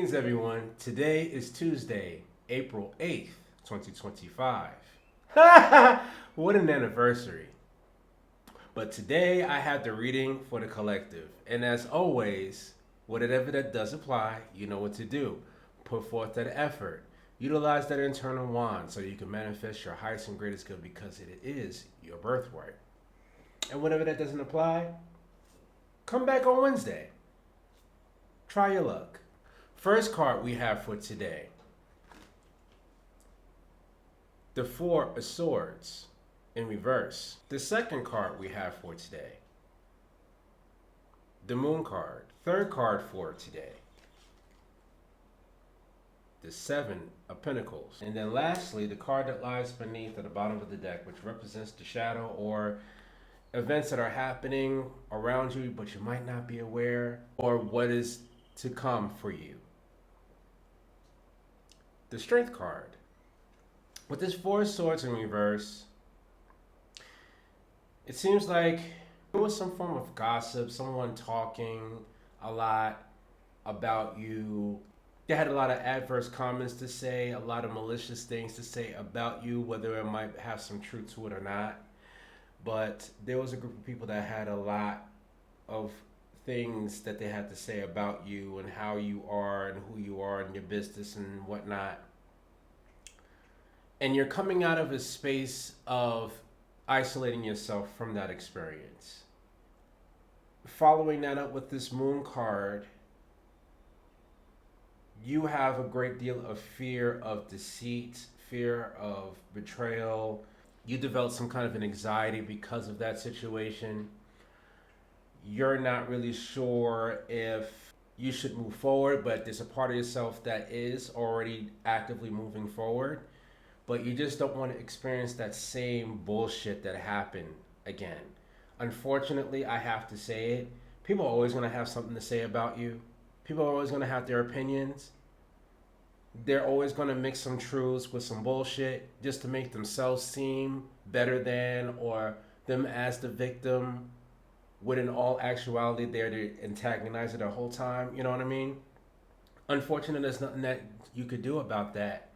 Greetings, everyone. Today is Tuesday, April 8th, 2025. What an anniversary. But today I have the reading for the collective. And as always, whatever that does apply, you know what to do. Put forth that effort. Utilize that internal wand so you can manifest your highest and greatest good because it is your birthright. And whatever that doesn't apply, come back on Wednesday. Try your luck. First card we have for today, the Four of Swords in reverse. The second card we have for today, the Moon card. Third card for today, the Seven of Pentacles. And then lastly, the card that lies beneath at the bottom of the deck, which represents the shadow or events that are happening around you, but you might not be aware, or what is to come for you. The Strength card. With this Four of Swords in reverse, it seems like there was some form of gossip, someone talking a lot about you. They had a lot of adverse comments to say, a lot of malicious things to say about you, whether it might have some truth to it or not. But there was a group of people that had a lot of things that they had to say about you and how you are and who you are and your business and whatnot. And you're coming out of a space of isolating yourself from that experience. Following that up with this Moon card, you have a great deal of fear of deceit, fear of betrayal. You develop some kind of an anxiety because of that situation. You're not really sure if you should move forward, but there's a part of yourself that is already actively moving forward, but you just don't want to experience that same bullshit that happened again. Unfortunately, I have to say it. People are always going to have something to say about you. People are always going to have their opinions. They're always going to mix some truths with some bullshit just to make themselves seem better than, or them as the victim, when in all actuality they're the antagonizer the whole time. You know what I mean? Unfortunately, there's nothing that you could do about that.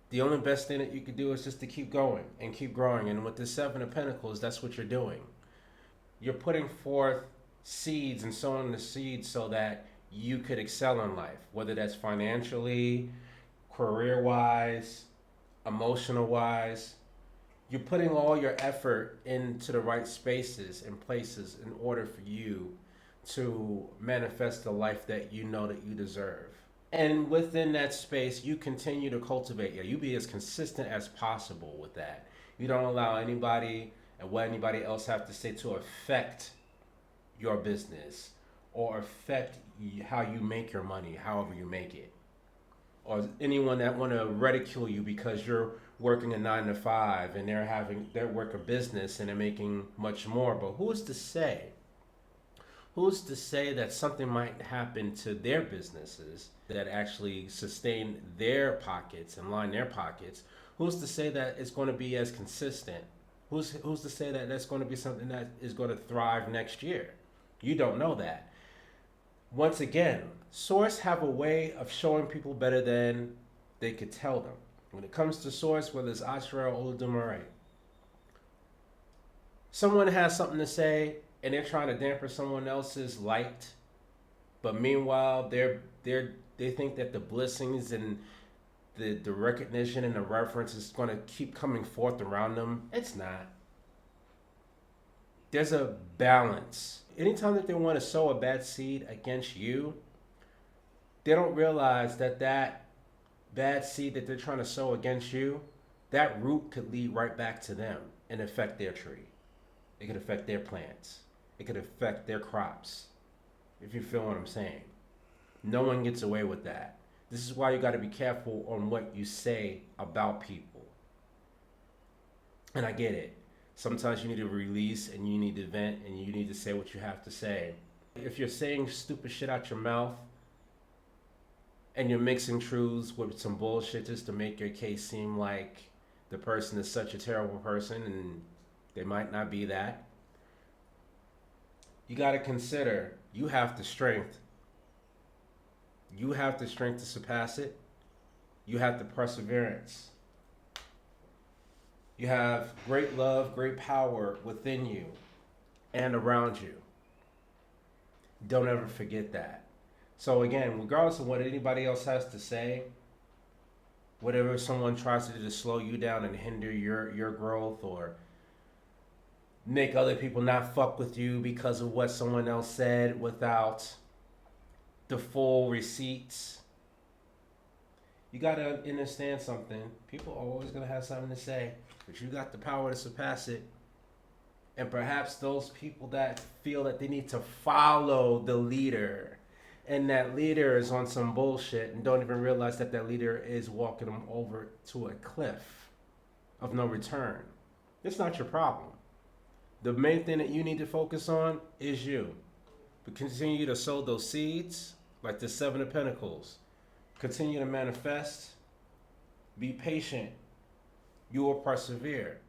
The only best thing that you could do is just to keep going and keep growing. And with the Seven of Pentacles, that's what you're doing. You're putting forth seeds and sowing the seeds so that you could excel in life, whether that's financially, career-wise, emotional-wise. You're putting all your effort into the right spaces and places in order for you to manifest the life that you know that you deserve. And within that space, you continue to cultivate. You be as consistent as possible with that. You don't allow anybody and what anybody else have to say to affect your business or affect how you make your money, however you make it. Or anyone that want to ridicule you because you're working a 9 to 5 and they're work a business and they're making much more. But who's to say? Who's to say that something might happen to their businesses that actually sustain their pockets and line their pockets? Who's to say that it's going to be as consistent? Who's to say that that's going to be something that is going to thrive next year? You don't know that. Once again, Source have a way of showing people better than they could tell them. When it comes to Source, whether it's Ashra or Oludumare, someone has something to say and they're trying to dampen someone else's light, but meanwhile they think that the blessings and the recognition and the reference is going to keep coming forth around them. It's not. There's a balance. Anytime that they want to sow a bad seed against you, they don't realize that that bad seed that they're trying to sow against you, that root could lead right back to them and affect their tree. It could affect their plants. It could affect their crops, if you feel what I'm saying. No one gets away with that. This is why you got to be careful on what you say about people. And I get it. Sometimes you need to release and you need to vent and you need to say what you have to say. If you're saying stupid shit out your mouth and you're mixing truths with some bullshit just to make your case seem like the person is such a terrible person and they might not be that, you got to consider you have the strength You have the strength to surpass it. You have the perseverance. You have great love, great power within you and around you. Don't ever forget that. So again, regardless of what anybody else has to say, whatever someone tries to do to slow you down and hinder your growth, or make other people not fuck with you because of what someone else said without the full receipts, you gotta understand something. People are always gonna have something to say, but you got the power to surpass it. And perhaps those people that feel that they need to follow the leader, and that leader is on some bullshit and don't even realize that that leader is walking them over to a cliff of no return. It's not your problem. The main thing that you need to focus on is you. But continue to sow those seeds like the Seven of Pentacles. Continue to manifest. Be patient. You will persevere.